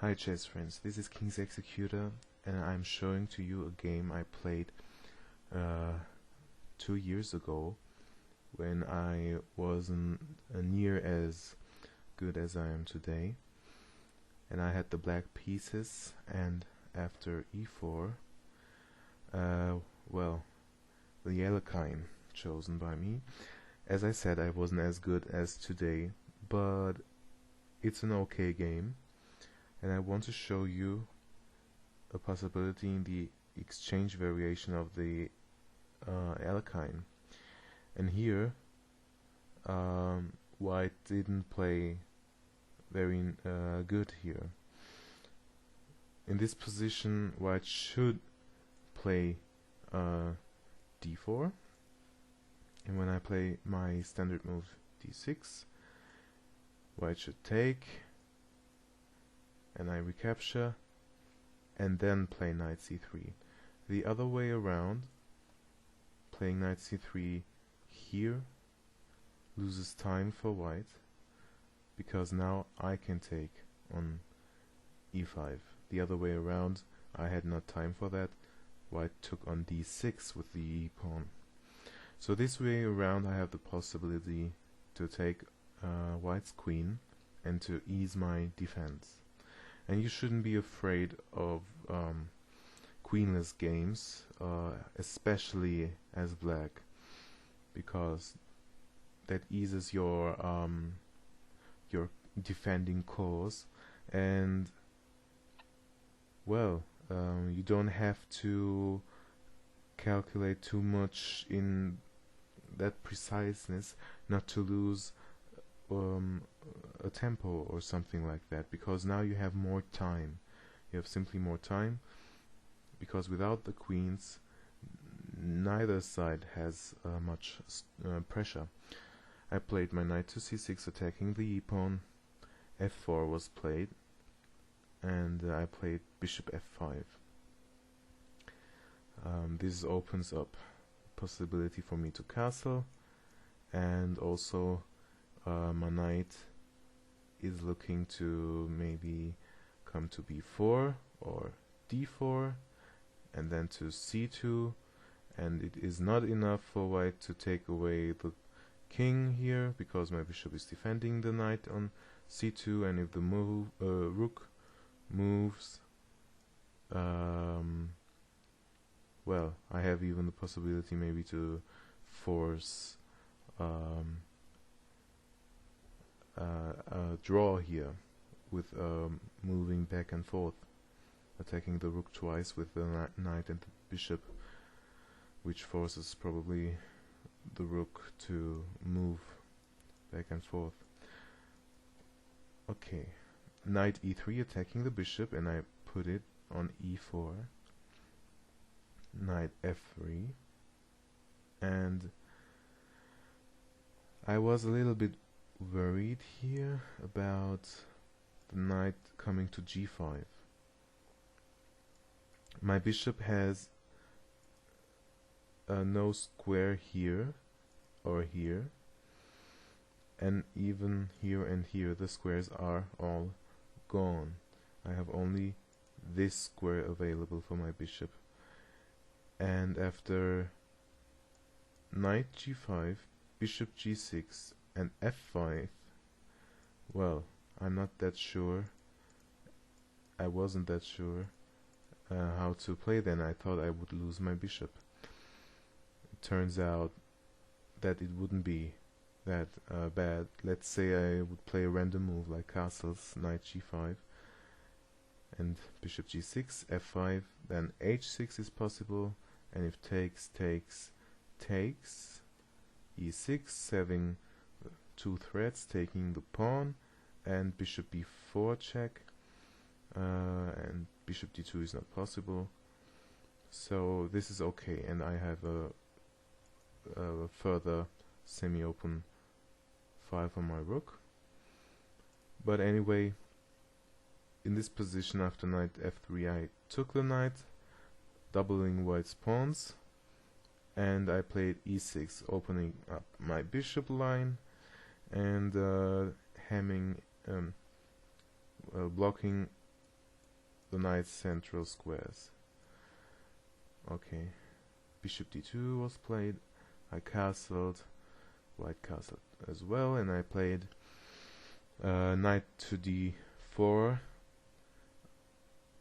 Hi chess friends, this is KingsExecutor and I'm showing to you a game I played 2 years ago when I wasn't near as good as I am today, and I had the black pieces, and after e4 well, the Alekhine chosen by me. As I said, I wasn't as good as today, but it's an okay game. And I want to show you a possibility in the exchange variation of the Alekhine. And here, white didn't play very good here. In this position, white should play d4, and when I play my standard move d6, white should take, and I recapture, and then play knight c3. The other way around, playing knight c3 here loses time for white, because now I can take on e5. The other way around, I had not time for that. White took on d6 with the e pawn. So this way around, I have the possibility to take white's queen and to ease my defense. And you shouldn't be afraid of queenless games, especially as black, because that eases your defending cause, and well, you don't have to calculate too much in that preciseness not to lose a tempo or something like that, because now you have more time. You have simply more time, because without the queens, neither side has much pressure. I played my knight to c6 attacking the e-pawn, f4 was played, and I played bishop f5. This opens up possibility for me to castle, and also my knight is looking to maybe come to b4 or d4 and then to c2, and it is not enough for white to take away the king here, because my bishop is defending the knight on c2, and if the rook moves, well, I have even the possibility maybe to force a draw here with moving back and forth, attacking the rook twice with the knight and the bishop, which forces probably the rook to move back and forth. Okay, knight e3 attacking the bishop, and I put it on e4, knight f3, and I was a little bit worried here about the knight coming to g5. My bishop has no square here or here, and even here and here the squares are all gone. I have only this square available for my bishop, and after knight g5, bishop g6 and f5, well, I'm not that sure, I wasn't that sure how to play then. I thought I would lose my bishop. It turns out that it wouldn't be that bad. Let's say I would play a random move like castles, knight g5 and bishop g6, f5, then h6 is possible, and if takes, takes, e6, having two threats, taking the pawn, and bishop b4 check, and bishop d2 is not possible. So this is okay, and I have a further semi-open file for my rook. But anyway, in this position after knight f3, I took the knight, doubling white's pawns, and I played e6, opening up my bishop line and blocking the knight's central squares. Okay, bishop d2 was played. I castled, white castled as well, and I played knight to d4,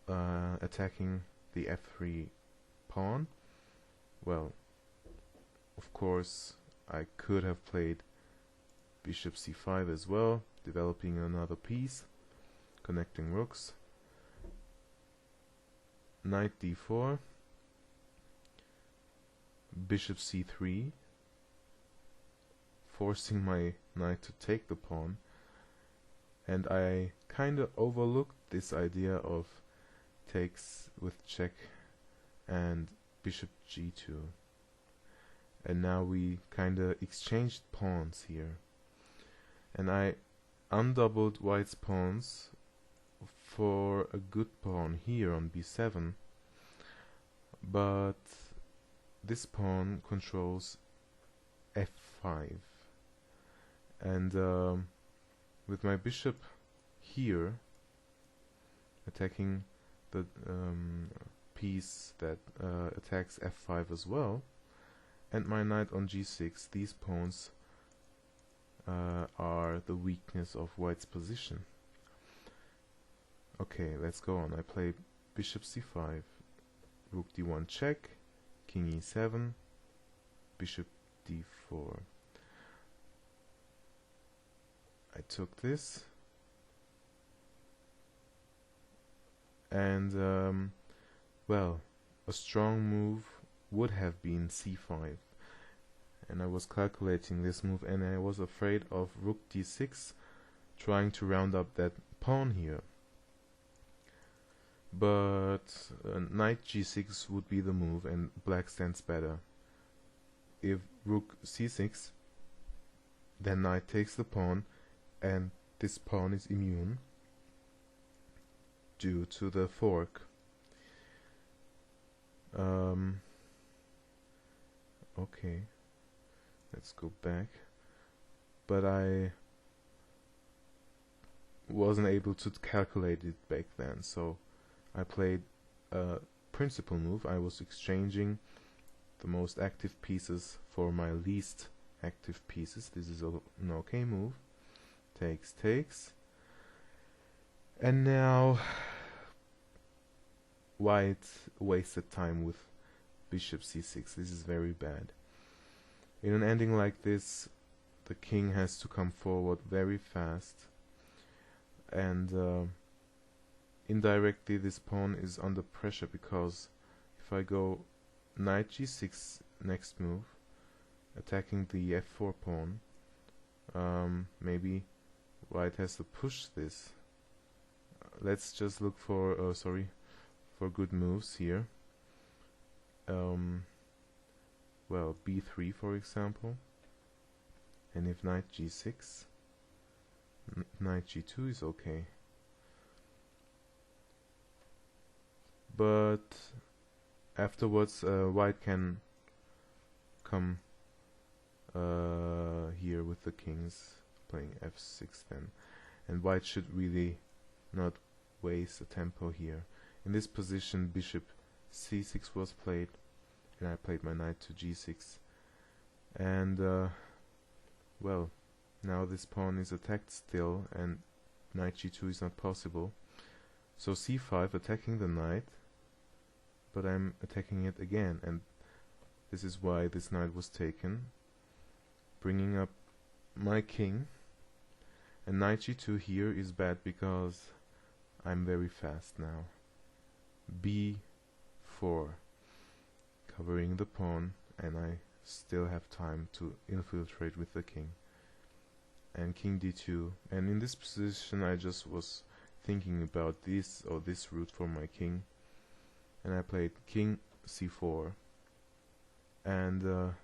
attacking the f3 pawn. Well, of course, I could have played bishop c5 as well, developing another piece, connecting rooks. Knight d4, bishop c3, forcing my knight to take the pawn, and I kinda overlooked this idea of takes with check and bishop g2. And now we kinda exchanged pawns here. And I undoubled white's pawns for a good pawn here on b7, but this pawn controls f5, and with my bishop here attacking the piece that attacks f5 as well, and my knight on g6, these pawns are the weakness of white's position. Okay, let's go on. I play bishop c5, rook d1 check, king e7, bishop d4. I took this, and well, a strong move would have been c5, and I was calculating this move, and I was afraid of rook d6 trying to round up that pawn here. But knight g6 would be the move, and black stands better. If rook c6, then knight takes the pawn, and this pawn is immune due to the fork. Okay, let's go back. But I wasn't able to calculate it back then, so I played a principal move. I was exchanging the most active pieces for my least active pieces. This is an okay move. Takes, takes. And now white wasted time with bishop c6. This is very bad. In an ending like this, the king has to come forward very fast, and indirectly this pawn is under pressure, because if I go knight g6 next move, attacking the f4 pawn, maybe white has to push this. Let's just look for for good moves here. Well, b3 for example, and if knight g6, knight g2 is okay. But afterwards white can come here with the kings, playing f6 then, and white should really not waste a tempo here. In this position bishop c6 was played, and I played my knight to g6, and well, now this pawn is attacked still, and knight g2 is not possible. So c5, attacking the knight, but I'm attacking it again, and this is why this knight was taken, bringing up my king. And knight g2 here is bad because I'm very fast now. b4, covering the pawn, and I still have time to infiltrate with the king. And king d2, and in this position I just was thinking about this or this route for my king, and I played king c4, and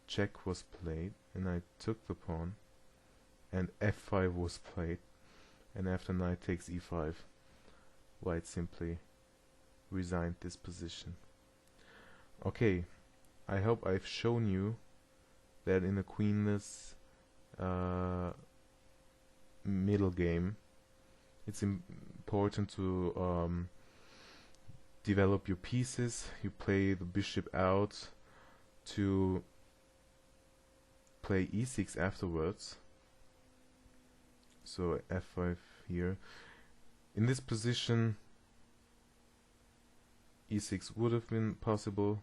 check was played, and I took the pawn, and f5 was played, and after knight takes e5, white simply resigned this position. Okay, I hope I've shown you that in a queenless middle game, it's important important to develop your pieces. You play the bishop out to play e6 afterwards. So f5 here. In this position, e6 would have been possible,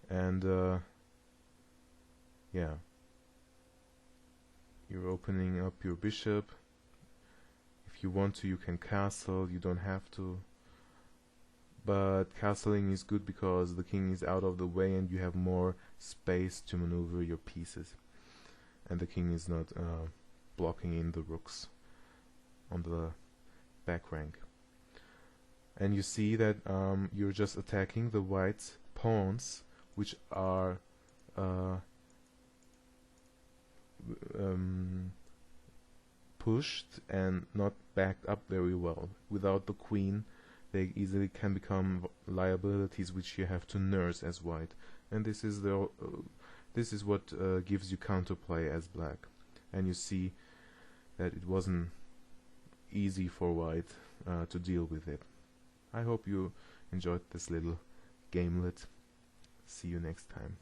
and yeah, you're opening up your bishop. If you want to, you can castle. You don't have to, but castling is good because the king is out of the way and you have more space to maneuver your pieces, and the king is not blocking in the rooks on the back rank. And you see that you're just attacking the white pawns, which are pushed and not backed up very well. Without the queen, they easily can become liabilities which you have to nurse as white. And this is what gives you counterplay as black. And you see that it wasn't easy for white to deal with it. I hope you enjoyed this little gamelet. See you next time.